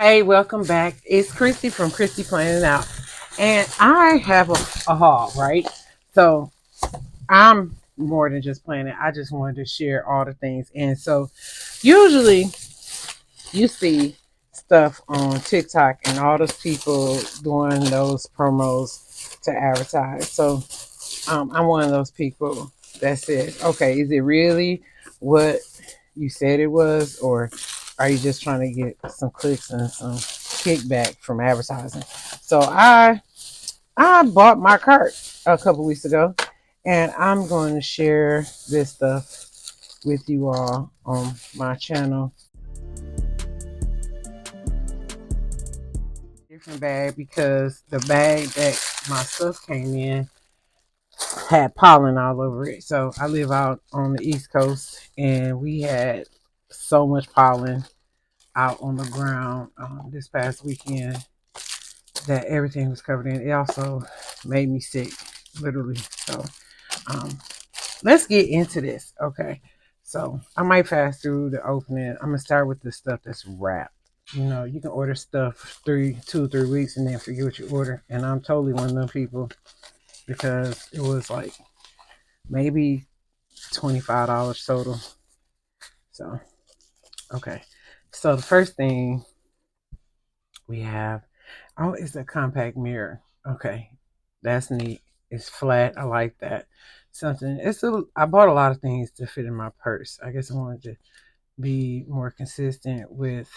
Hey, welcome back. It's Christy from Christy Planning Out. And I have a haul, right? So I'm more than just planning. I just wanted to share all the things. And so usually you see stuff on TikTok and all those people doing those promos to advertise. So I'm one of those people that says, okay, is it really what you said it was, or are you just trying to get some clicks and some kickback from advertising? So I bought my cart a couple weeks ago, and I'm going to share this stuff with you all on my channel. Different bag because the bag that my stuff came in had pollen all over it. So I live out on the East Coast, and we had so much pollen out on the ground this past weekend that everything was covered in. It also made me sick, literally. So um, let's get into this. Okay. So I might fast through the opening. I'm gonna start with the stuff that's wrapped. You know, you can order stuff 2 or 3 weeks and then forget what you order. And I'm totally one of them people because it was like maybe $25 total. So okay. So the first thing we have, oh, it's a compact mirror. Okay. That's neat. It's flat. I like that. I bought a lot of things to fit in my purse. I guess I wanted to be more consistent with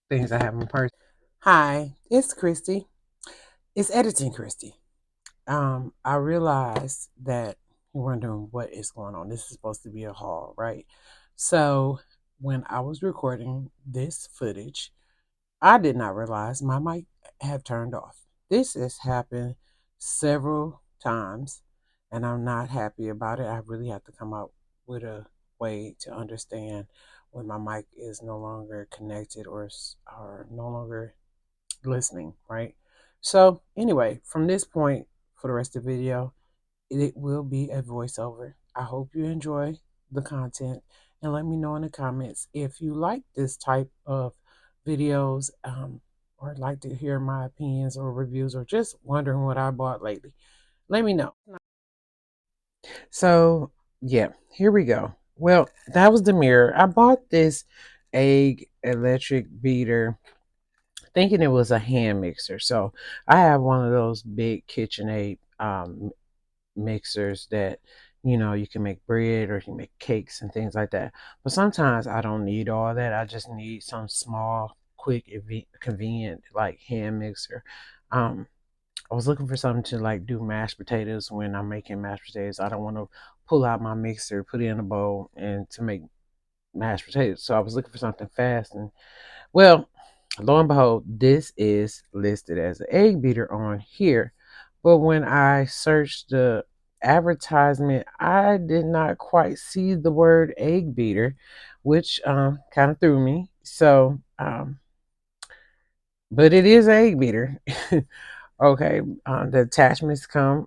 things I have in my purse. Hi, it's Christy. It's editing Christy. I realized that you're wondering what is going on. This is supposed to be a haul, right? So when I was recording this footage, I did not realize my mic had turned off. This has happened several times, and I'm not happy about it. I really have to come up with a way to understand when my mic is no longer connected or no longer listening, right? So, anyway, from this point for the rest of the video, it will be a voiceover. I hope you enjoy the content and let me know in the comments if you like this type of videos or like to hear my opinions or reviews or just wondering what I bought lately. Let me know. So, yeah, here we go. Well, that was the mirror. I bought this egg electric beater thinking it was a hand mixer. So, I have one of those big KitchenAid mixers that you can make bread or you can make cakes and things like that. But sometimes I don't need all that. I just need some small, quick, convenient like hand mixer. I was looking for something to like do mashed potatoes when I'm making mashed potatoes. I don't want to pull out my mixer, put it in a bowl, and to make mashed potatoes. So I was looking for something fast, and well, lo and behold, this is listed as an egg beater on here. But when I searched the advertisement, I did not quite see the word egg beater, which kind of threw me. So, but it is an egg beater. Okay, the attachments come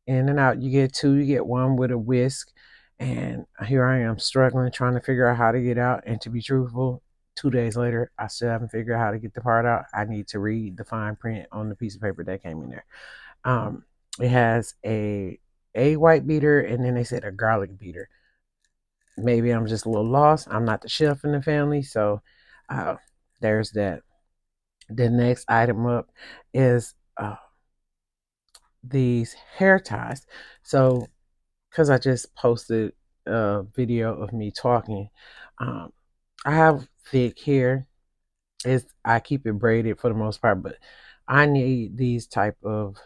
in and out. You get two, you get one with a whisk. And here I am struggling, trying to figure out how to get out. And to be truthful, 2 days later, I still haven't figured out how to get the part out. I need to read the fine print on the piece of paper that came in there. It has a white beater, and then they said a garlic beater. Maybe I'm just a little lost. I'm not the chef in the family, so uh, there's that. The next item up is these hair ties. So because I just posted a video of me talking, um, I have thick hair. I keep it braided for the most part, but I need these type of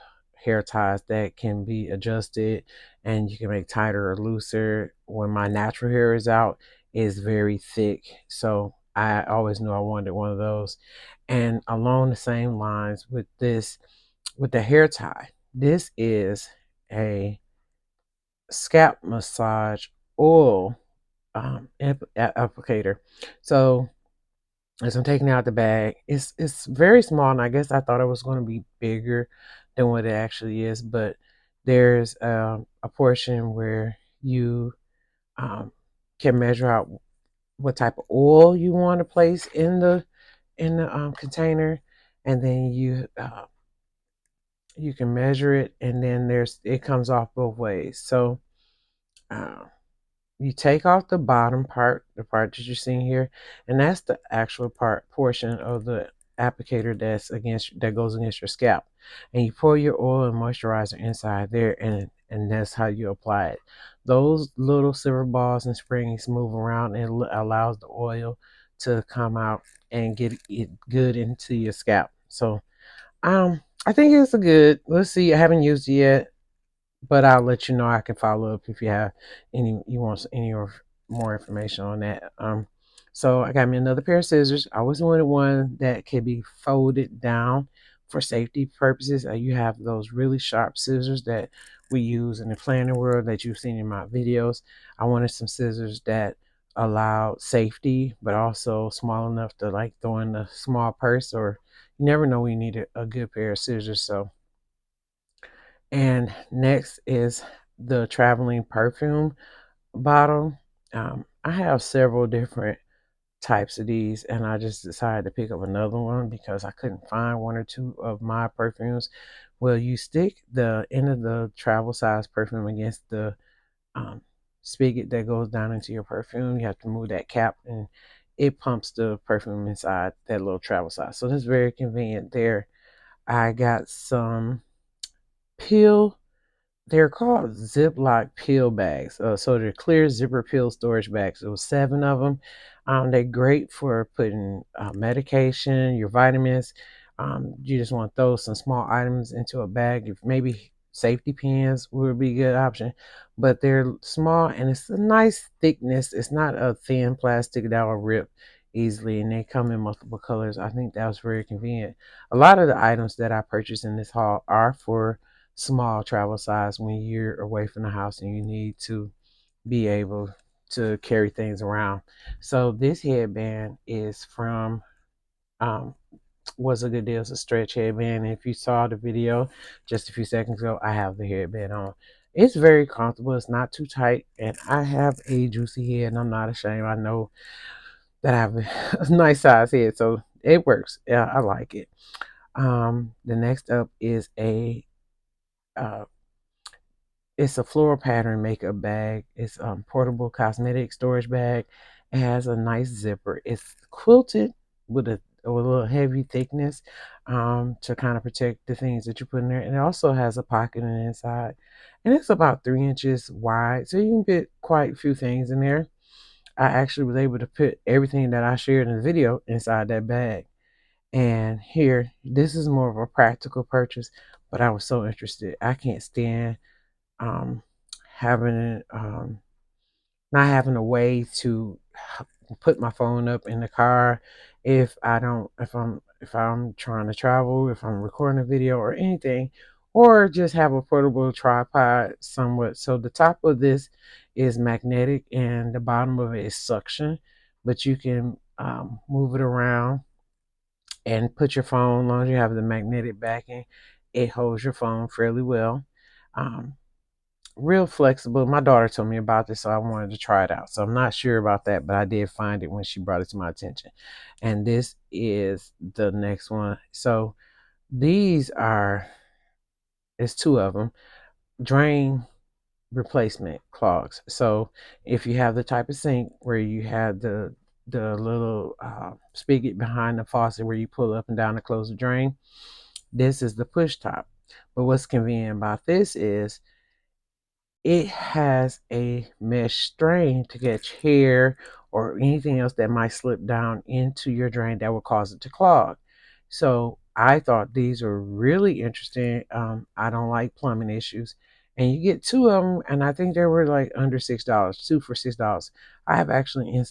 hair ties that can be adjusted and you can make tighter or looser. When my natural hair is out, it's very thick, so I always knew I wanted one of those. And along the same lines with this, with the hair tie, this is a scalp massage oil applicator. So as I'm taking out the bag, it's very small, and I guess I thought it was going to be bigger than what it actually is. But there's a portion where you um, can measure out what type of oil you want to place in the in the container, and then you can measure it, and then it comes off both ways. So uh, you take off the bottom part, the part that you're seeing here, and that's the actual portion of the applicator that goes against your scalp. And you pour your oil and moisturizer inside there, and that's how you apply it. Those little silver balls and springs move around, and it allows the oil to come out and get it good into your scalp. So I think it's a good. Let's see. I haven't used it yet, but I'll let you know. I can follow up if you have you want any or more information on that. So I got me another pair of scissors. I always wanted one that can be folded down for safety purposes. You have those really sharp scissors that we use in the planning world that you've seen in my videos. I wanted some scissors that allowed safety, but also small enough to like throw in a small purse, or you never know when you need a good pair of scissors. So and next is the traveling perfume bottle. I have several different types of these, and I just decided to pick up another one because I couldn't find one or two of my perfumes. Well, you stick the end of the travel size perfume against the um, spigot that goes down into your perfume. You have to move that cap, and it pumps the perfume inside that little travel size. So that's very convenient there. I got some peel they're called Ziploc peel bags. So they're clear zipper peel storage bags. There was 7 of them. They're great for putting medication, your vitamins. You just want to throw some small items into a bag. If maybe safety pins would be a good option, but they're small and it's a nice thickness. It's not a thin plastic that will rip easily, and they come in multiple colors. I think that was very convenient. A lot of the items that I purchased in this haul are for small travel size when you're away from the house and you need to be able to carry things around. So this headband is from um was a good deal. It's a stretch headband. And if you saw the video just a few seconds ago, I have the headband on. It's very comfortable. It's not too tight, and I have a juicy head, and I'm not ashamed. I know that I have a nice size head, so it works. Yeah, I like it. The next up is uh, it's a floral pattern makeup bag. It's portable cosmetic storage bag. It has a nice zipper. It's quilted with a little heavy thickness to kind of protect the things that you put in there. And it also has a pocket on the inside. And it's about 3 inches wide. So you can fit quite a few things in there. I actually was able to put everything that I shared in the video inside that bag. And here, this is more of a practical purchase, but I was so interested. I can't stand um, having not having a way to put my phone up in the car if I'm trying to travel, if I'm recording a video or anything, or just have a portable tripod somewhat. So the top of this is magnetic and the bottom of it is suction, but you can move it around and put your phone. As long as you have the magnetic backing, it holds your phone fairly well. Um, Real flexible. My daughter told me about this, so I wanted to try it out. So I'm not sure about that, but I did find it when she brought it to my attention. And this is the next one. So these are, it's 2 of them, drain replacement clogs. So if you have the type of sink where you have the little spigot behind the faucet where you pull up and down to close the drain, this is the push top. But what's convenient about this is it has a mesh string to catch hair or anything else that might slip down into your drain that will cause it to clog. So I thought these were really interesting. I don't like plumbing issues. And you get 2 of them, and I think they were like under $6, 2 for $6. I have actually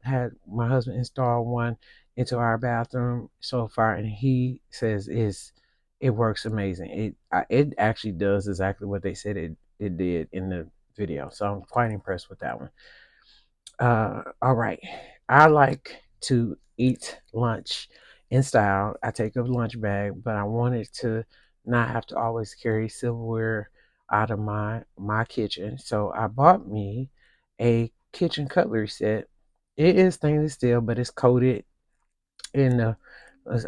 had my husband install one into our bathroom so far, and he says it works amazing. It actually does exactly what they said it did in the video. So I'm quite impressed with that one. All right. I like to eat lunch in style. I take a lunch bag, but I wanted to not have to always carry silverware out of my kitchen. So I bought me a kitchen cutlery set. It is stainless steel, but it's coated In the,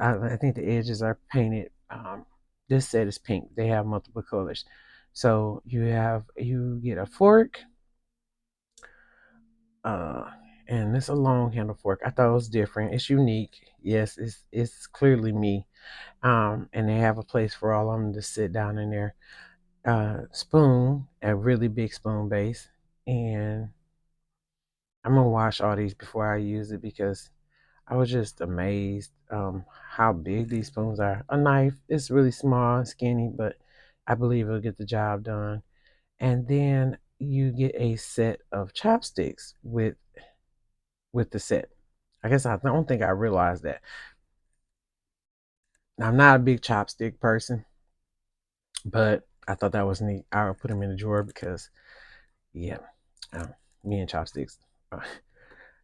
I think the edges are painted. This set is pink. They have multiple colors. So you get a fork, uh, and it's a long handle fork. I thought it was different. It's unique. Yes, it's clearly me. And they have a place for all of them to sit down in there. Spoon, a really big spoon base, and I'm gonna wash all these before I use it because I was just amazed how big these spoons are. A knife is really small and skinny, but I believe it'll get the job done. And then you get a set of chopsticks with the set. I guess I don't think I realized that. I'm not a big chopstick person, but I thought that was neat. I would put them in the drawer because, yeah, um, me and chopsticks.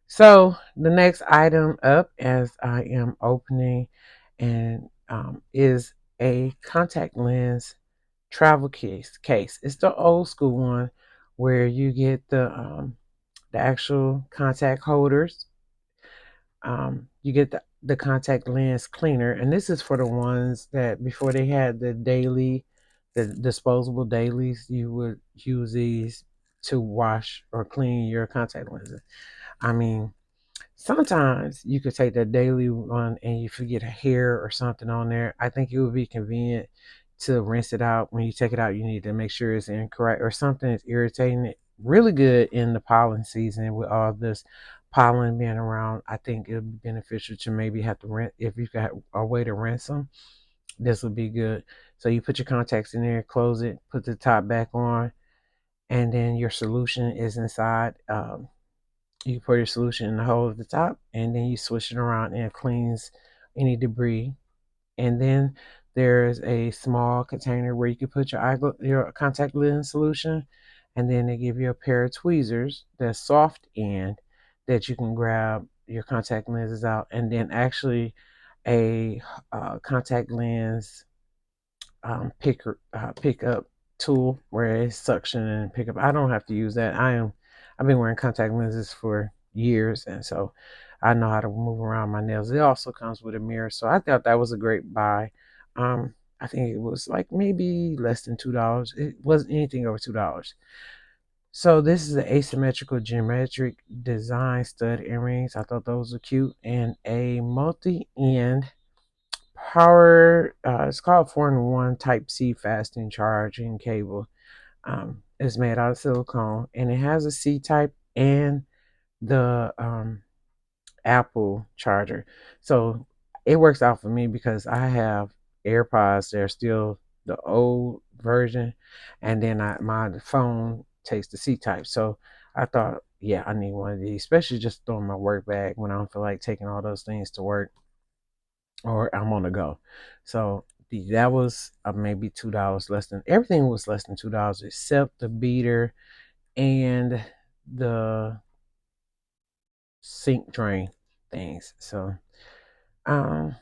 So the next item up, as I am opening, and is a contact lens travel case. It's the old school one where you get the actual contact holders. You get the contact lens cleaner, and this is for the ones that before they had the disposable dailies, you would use these to wash or clean your contact lenses. I mean, sometimes you could take that daily one and you forget a hair or something on there. I think it would be convenient to rinse it out. When you take it out, you need to make sure it's incorrect or something is irritating it. Really good in the pollen season with all this pollen being around. I think it would be beneficial to maybe have to rinse if you've got a way to rinse them. This would be good. So you put your contacts in there, close it, put the top back on, and then your solution is inside. You pour your solution in the hole at the top, and then you switch it around and it cleans any debris. And then there's a small container where you can put your contact lens solution, and then they give you a pair of tweezers that's soft end that you can grab your contact lenses out, and then actually a contact lens pick up tool where it's suction and pick up. I don't have to use that. I've been wearing contact lenses for years, and so I know how to move around my nails. It also comes with a mirror, so I thought that was a great buy. I think it was like maybe less than $2. It wasn't anything over $2. So this is the asymmetrical geometric design stud earrings. I thought those were cute, and a multi-end power, it's called 4-in-1 type C fasting charging cable. It's made out of silicone, and it has a C type and the Apple charger. So it works out for me because I have AirPods. They're still the old version, and then my phone takes the C type. So I thought, yeah, I need one of these, especially just throwing my work bag when I don't feel like taking all those things to work or I'm on the go. So that was maybe $2 less than everything was less than $2 except the beater and the sink drain things. So um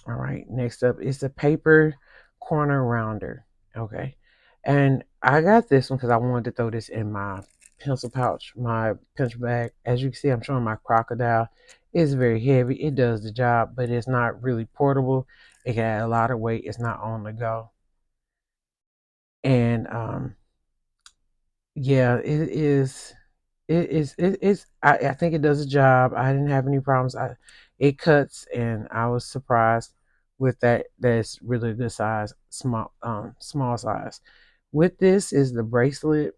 all right, next up is the paper corner rounder. Okay. And I got this one because I wanted to throw this in my pencil pouch, my pencil bag. As you can see, I'm showing my crocodile. It's very heavy. It does the job, but it's not really portable. It got a lot of weight. It's not on the go. And yeah, it is. It's. I think it does a job. I didn't have any problems. It cuts, and I was surprised with that. That's really good size, small size. With this is the bracelet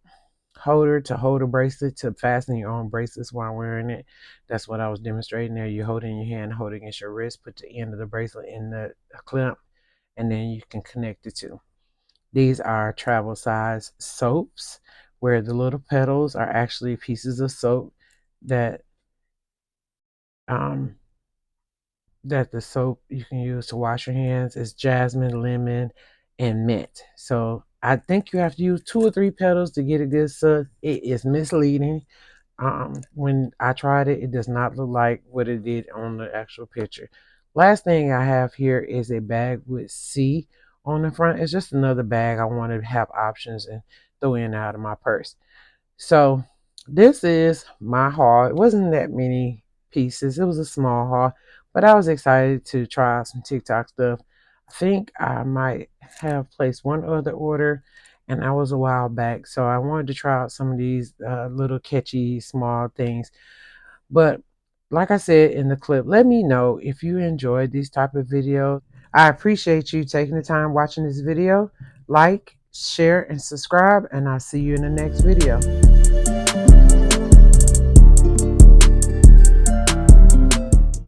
holder to hold a bracelet to fasten your own bracelets while wearing it. That's what I was demonstrating there. You hold it in your hand, hold it against your wrist, put the end of the bracelet in the clamp, and then you can connect the two. These are travel size soaps where the little petals are actually pieces of soap that um that the soap you can use to wash your hands is jasmine, lemon, and mint. So I think you have to use 2 or 3 petals to get a good suck. It is misleading. When I tried it, it does not look like what it did on the actual picture. Last thing I have here is a bag with C on the front. It's just another bag I want to have options and throw in and out of my purse. So this is my haul. It wasn't that many pieces. It was a small haul, But I was excited to try out some TikTok stuff. I think I might have placed one other order, and that was a while back. So I wanted to try out some of these little catchy small things. But like I said in the clip, let me know if you enjoyed these type of videos. I appreciate you taking the time watching this video. Like, share, and subscribe, and I'll see you in the next video.